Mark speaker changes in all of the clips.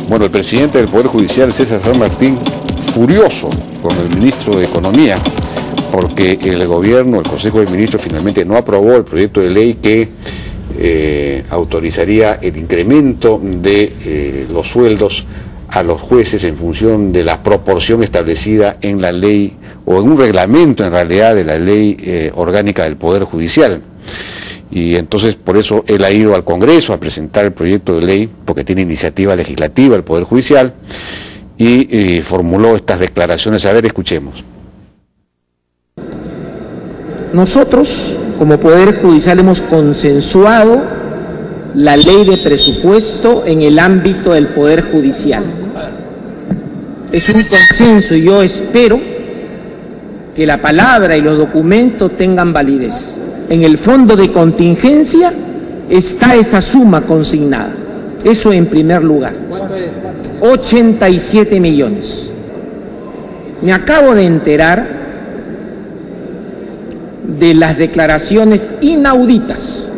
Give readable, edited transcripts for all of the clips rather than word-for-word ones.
Speaker 1: Bueno, el presidente del Poder Judicial, César San Martín, furioso con el ministro de Economía, porque el gobierno, el Consejo de Ministros, finalmente no aprobó el proyecto de ley que autorizaría el incremento de los sueldos a los jueces en función de la proporción establecida en la ley, o en un reglamento en realidad de la ley orgánica del Poder Judicial. Y entonces por eso él ha ido al Congreso a presentar el proyecto de ley, porque tiene iniciativa legislativa el Poder Judicial, y formuló estas declaraciones. A ver, escuchemos.
Speaker 2: Nosotros, como Poder Judicial, hemos consensuado la ley de presupuesto en el ámbito del Poder Judicial. Es un consenso y yo espero que la palabra y los documentos tengan validez. En el fondo de contingencia está esa suma consignada. Eso en primer lugar. ¿Cuánto es? 87 millones. Me acabo de enterar de las declaraciones inauditas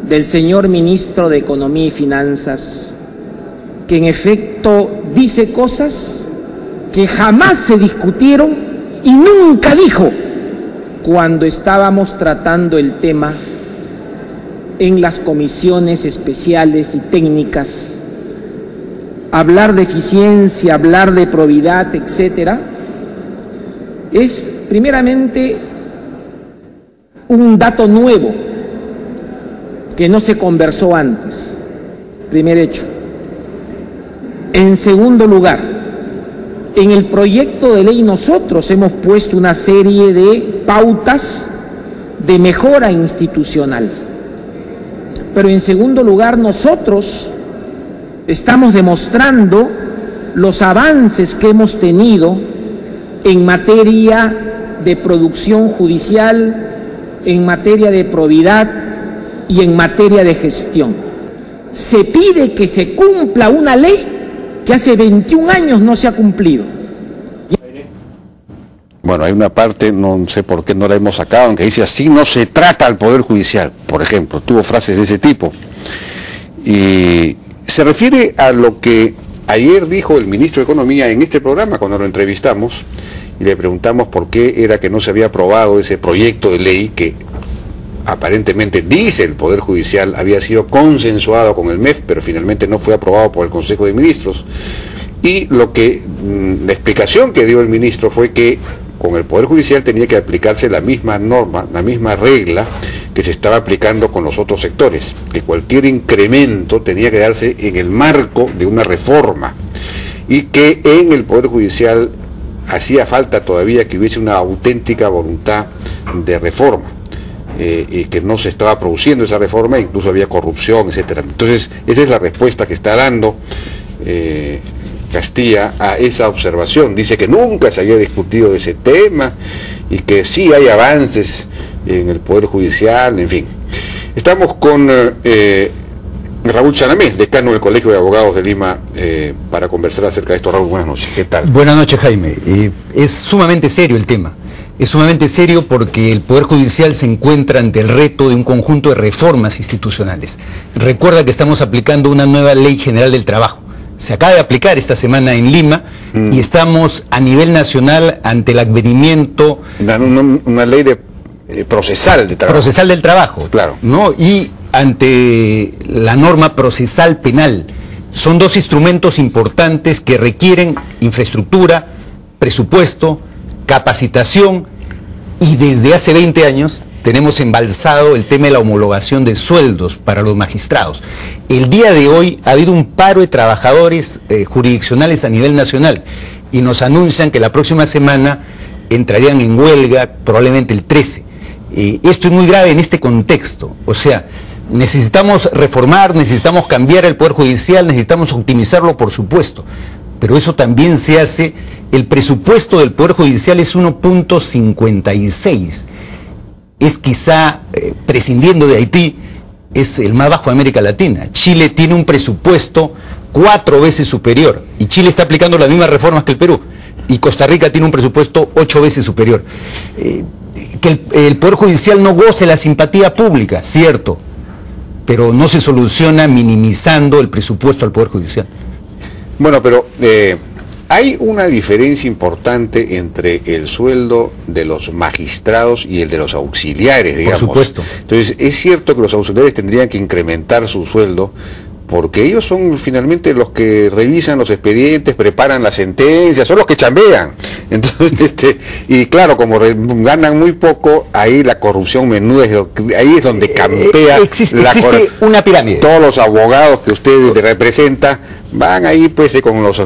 Speaker 2: del señor ministro de Economía y Finanzas, que en efecto dice cosas que jamás se discutieron y nunca dijo cuando estábamos tratando el tema en las comisiones especiales y técnicas. Hablar de eficiencia, hablar de probidad, etcétera, es primeramente un dato nuevo que no se conversó antes, primer hecho. En segundo lugar, en el proyecto de ley nosotros hemos puesto una serie de pautas de mejora institucional. Pero en segundo lugar, nosotros estamos demostrando los avances que hemos tenido en materia de producción judicial, en materia de probidad y en materia de gestión. Se pide que se cumpla una ley que hace 21 años no se ha cumplido.
Speaker 1: Bueno, hay una parte, no sé por qué no la hemos sacado, en que dice: así no se trata al Poder Judicial, por ejemplo. Tuvo frases de ese tipo. Y se refiere a lo que ayer dijo el ministro de Economía en este programa, cuando lo entrevistamos, y le preguntamos por qué era que no se había aprobado ese proyecto de ley que aparentemente, dice el Poder Judicial, había sido consensuado con el MEF, pero finalmente no fue aprobado por el Consejo de Ministros. Y la explicación que dio el ministro fue que con el Poder Judicial tenía que aplicarse la misma norma, la misma regla que se estaba aplicando con los otros sectores, que cualquier incremento tenía que darse en el marco de una reforma, y que en el Poder Judicial hacía falta todavía que hubiese una auténtica voluntad de reforma. Y que no se estaba produciendo esa reforma, incluso había corrupción, etcétera. Entonces, esa es la respuesta que está dando Castilla a esa observación. Dice que nunca se había discutido de ese tema y que sí hay avances en el Poder Judicial, en fin. Estamos con Raúl Chanamés, decano del Colegio de Abogados de Lima, para conversar acerca de esto. Raúl, buenas noches. ¿Qué tal?
Speaker 3: Buenas noches, Jaime. Es sumamente serio el tema. Es sumamente serio porque el Poder Judicial se encuentra ante el reto de un conjunto de reformas institucionales. Recuerda que estamos aplicando una nueva Ley General del Trabajo. Se acaba de aplicar esta semana en Lima y estamos a nivel nacional ante el advenimiento...
Speaker 1: Una ley procesal de trabajo.
Speaker 3: Procesal del trabajo,
Speaker 1: claro.
Speaker 3: ¿no? Y ante la norma procesal penal. Son dos instrumentos importantes que requieren infraestructura, presupuesto, capacitación, y desde hace 20 años tenemos embalsado el tema de la homologación de sueldos para los magistrados. El día de hoy ha habido un paro de trabajadores jurisdiccionales a nivel nacional y nos anuncian que la próxima semana entrarían en huelga, probablemente el 13. Esto es muy grave en este contexto. O sea, necesitamos reformar, necesitamos cambiar el Poder Judicial, necesitamos optimizarlo, por supuesto, pero eso también se hace. El presupuesto del Poder Judicial es 1.56. Es quizá, prescindiendo de Haití, es el más bajo de América Latina. Chile tiene un presupuesto 4 veces superior, y Chile está aplicando las mismas reformas que el Perú, y Costa Rica tiene un presupuesto 8 veces superior. Que el Poder Judicial no goce la simpatía pública, cierto, pero no se soluciona minimizando el presupuesto al Poder Judicial.
Speaker 1: Bueno, pero hay una diferencia importante entre el sueldo de los magistrados y el de los auxiliares, digamos.
Speaker 3: Por supuesto.
Speaker 1: Entonces, es cierto que los auxiliares tendrían que incrementar su sueldo, porque ellos son finalmente los que revisan los expedientes, preparan las sentencias, son los que chambean. Entonces, y claro, como ganan muy poco, ahí la corrupción menuda, ahí es donde campea.
Speaker 3: Existe una pirámide.
Speaker 1: Todos los abogados que usted representa van ahí pues con los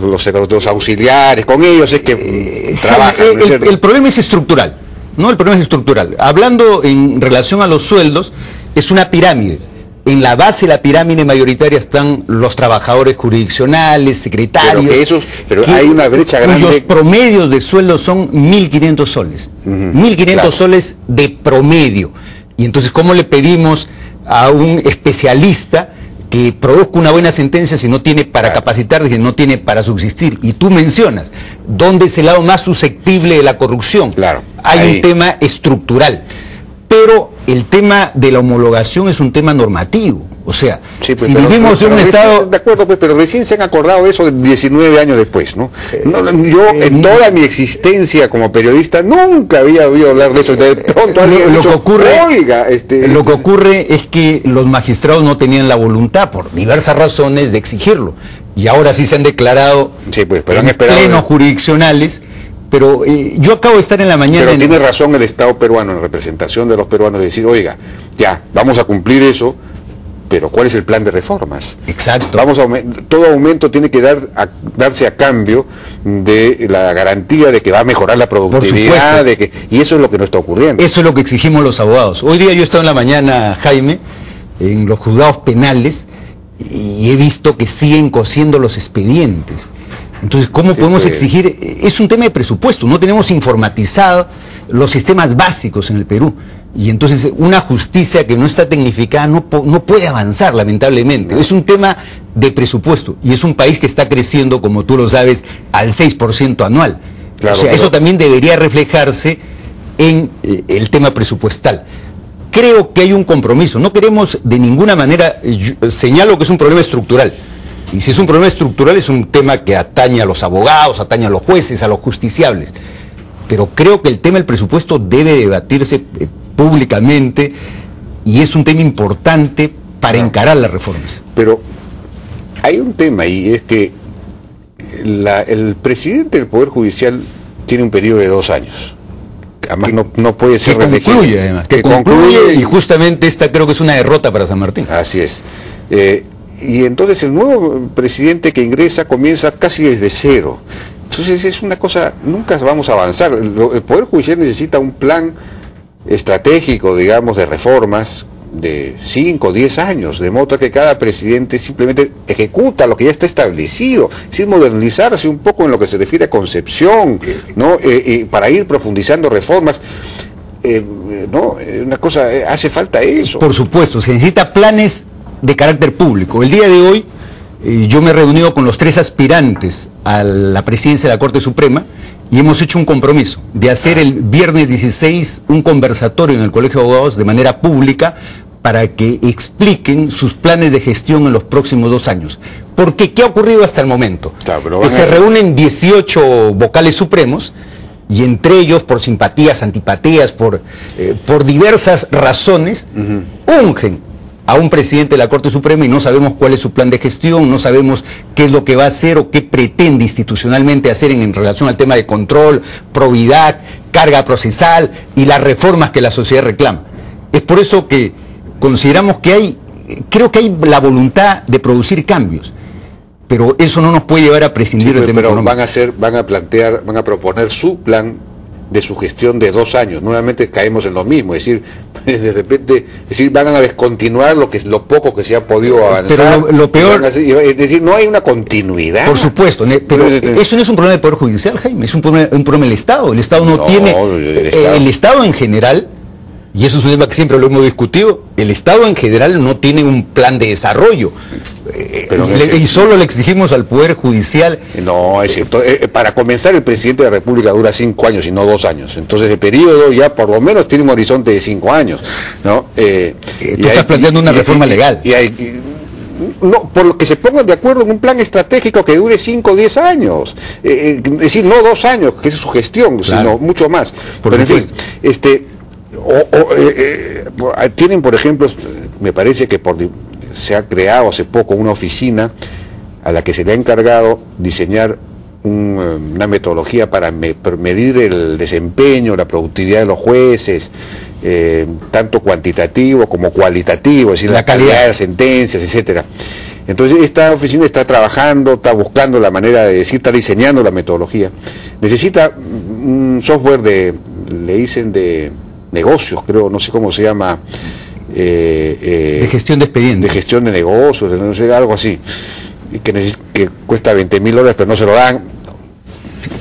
Speaker 1: auxiliares, con ellos es que trabajan.
Speaker 3: El problema es estructural, ¿no? El problema es estructural. Hablando en relación a los sueldos, es una pirámide. En la base de la pirámide mayoritaria están los trabajadores jurisdiccionales, secretarios. Pero hay una brecha grande. Los promedios de sueldo son 1.500 soles. 1.500 claro. soles de promedio. Y entonces, ¿cómo le pedimos a un especialista que produzca una buena sentencia si no tiene para capacitar, si no tiene para subsistir? Y tú mencionas, ¿dónde es el lado más susceptible de la corrupción?
Speaker 1: Claro.
Speaker 3: Hay un tema estructural. Pero el tema de la homologación es un tema normativo. O sea, sí, pues, si vivimos en un Estado...
Speaker 1: De acuerdo, pues, pero recién se han acordado eso 19 años después, ¿no? Yo en toda mi existencia como periodista nunca había oído hablar de eso. De pronto
Speaker 3: lo que ocurre es que los magistrados no tenían la voluntad, por diversas razones, de exigirlo. Y ahora sí se han declarado
Speaker 1: pues, pero han esperado
Speaker 3: plenos jurisdiccionales. Pero yo acabo de estar en la mañana...
Speaker 1: Pero tiene razón el Estado peruano, en representación de los peruanos, de decir, oiga, ya, vamos a cumplir eso, pero ¿cuál es el plan de reformas?
Speaker 3: Exacto.
Speaker 1: Todo aumento tiene que darse a cambio de la garantía de que va a mejorar la productividad, y eso es lo que no está ocurriendo.
Speaker 3: Eso es lo que exigimos los abogados. Hoy día yo he estado en la mañana, Jaime, en los juzgados penales, y he visto que siguen cosiendo los expedientes. Entonces, ¿cómo podemos exigir? Es un tema de presupuesto, no tenemos informatizado los sistemas básicos en el Perú. Y entonces una justicia que no está tecnificada no puede avanzar, lamentablemente. No. Es un tema de presupuesto y es un país que está creciendo, como tú lo sabes, al 6% anual. Claro, o sea, eso también debería reflejarse en el tema presupuestal. Creo que hay un compromiso, no queremos de ninguna manera, señalo que es un problema estructural. Y si es un problema estructural, es un tema que atañe a los abogados, atañe a los jueces, a los justiciables. Pero creo que el tema del presupuesto debe debatirse públicamente y es un tema importante para encarar las reformas.
Speaker 1: Pero hay un tema y es que el presidente del Poder Judicial tiene un periodo de 2 años. Además no puede ser reelegido.
Speaker 3: Que concluye y justamente esta creo que es una derrota para San Martín.
Speaker 1: Así es. Y entonces el nuevo presidente que ingresa comienza casi desde cero. Entonces es una cosa, nunca vamos a avanzar. El Poder Judicial necesita un plan estratégico, digamos, de reformas de 5 o 10 años, de modo que cada presidente simplemente ejecuta lo que ya está establecido, es decir, modernizarse un poco en lo que se refiere a concepción, ¿no? Para ir profundizando reformas. Una cosa, hace falta eso.
Speaker 3: Por supuesto, se necesita planes de carácter público. El día de hoy yo me he reunido con los 3 aspirantes a la presidencia de la Corte Suprema y hemos hecho un compromiso de hacer el viernes 16 un conversatorio en el Colegio de Abogados de manera pública para que expliquen sus planes de gestión en los próximos 2 años. Porque ¿qué ha ocurrido hasta el momento? Claro, que se reúnen 18 vocales supremos y entre ellos, por simpatías, antipatías, por diversas razones, ungen a un presidente de la Corte Suprema y no sabemos cuál es su plan de gestión, no sabemos qué es lo que va a hacer o qué pretende institucionalmente hacer en relación al tema de control, probidad, carga procesal y las reformas que la sociedad reclama. Es por eso que consideramos que creo que hay la voluntad de producir cambios, pero eso no nos puede llevar a prescindir del tema económico.
Speaker 1: Van a proponer su plan de su gestión de 2 años. Nuevamente caemos en lo mismo, es decir, de repente, van a descontinuar lo poco que se ha podido avanzar.
Speaker 3: Pero lo peor,
Speaker 1: es decir, no hay una continuidad.
Speaker 3: Por supuesto, pero eso no es un problema del Poder Judicial, Jaime, es un problema del Estado. El Estado no tiene, el Estado en general, y eso es un tema que siempre lo hemos discutido, el Estado en general no tiene un plan de desarrollo. Y solo le exigimos al Poder Judicial.
Speaker 1: No, es cierto. Para comenzar, el presidente de la República dura 5 años y no 2 años. Entonces el periodo ya por lo menos tiene un horizonte de 5 años, ¿no?
Speaker 3: Tú estás planteando una reforma legal.
Speaker 1: no, por lo que se pongan de acuerdo en un plan estratégico que dure 5 o 10 años. Es decir, no 2 años, que es su gestión,
Speaker 3: claro,
Speaker 1: sino mucho más. Pero en fin, tienen, por ejemplo, me parece que se ha creado hace poco una oficina a la que se le ha encargado diseñar una metodología para medir el desempeño, la productividad de los jueces, tanto cuantitativo como cualitativo, es decir, la calidad de las sentencias, etcétera. Entonces esta oficina está trabajando, está buscando la manera de decir, está diseñando la metodología. Necesita un software le dicen de negocios, creo, no sé cómo se llama.
Speaker 3: De gestión de expedientes.
Speaker 1: De gestión de negocios, no sé, algo así. Que cuesta $20.000, pero no se lo dan.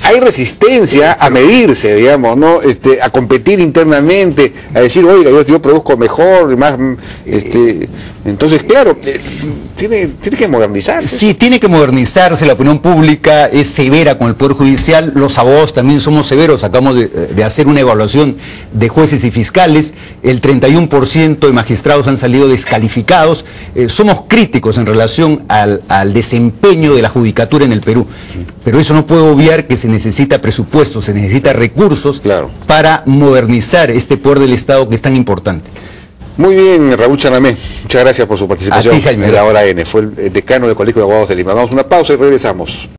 Speaker 1: Hay resistencia a medirse, digamos, ¿no? A competir internamente, a decir, oiga, yo produzco mejor, más, entonces, claro, tiene que modernizarse.
Speaker 3: Sí, tiene que modernizarse, la opinión pública es severa con el Poder Judicial, los abogados también somos severos, acabamos de hacer una evaluación de jueces y fiscales, el 31% de magistrados han salido descalificados, somos críticos en relación al desempeño de la judicatura en el Perú, pero eso no puede obviar que se necesita presupuesto, se necesita recursos,
Speaker 1: claro,
Speaker 3: para modernizar este poder del Estado que es tan importante.
Speaker 1: Muy bien, Raúl Chanamé, muchas gracias por su participación
Speaker 3: a ti, Jaime,
Speaker 1: en la Hora N. Fue el decano del Colegio de Abogados de Lima. Vamos a una pausa y regresamos.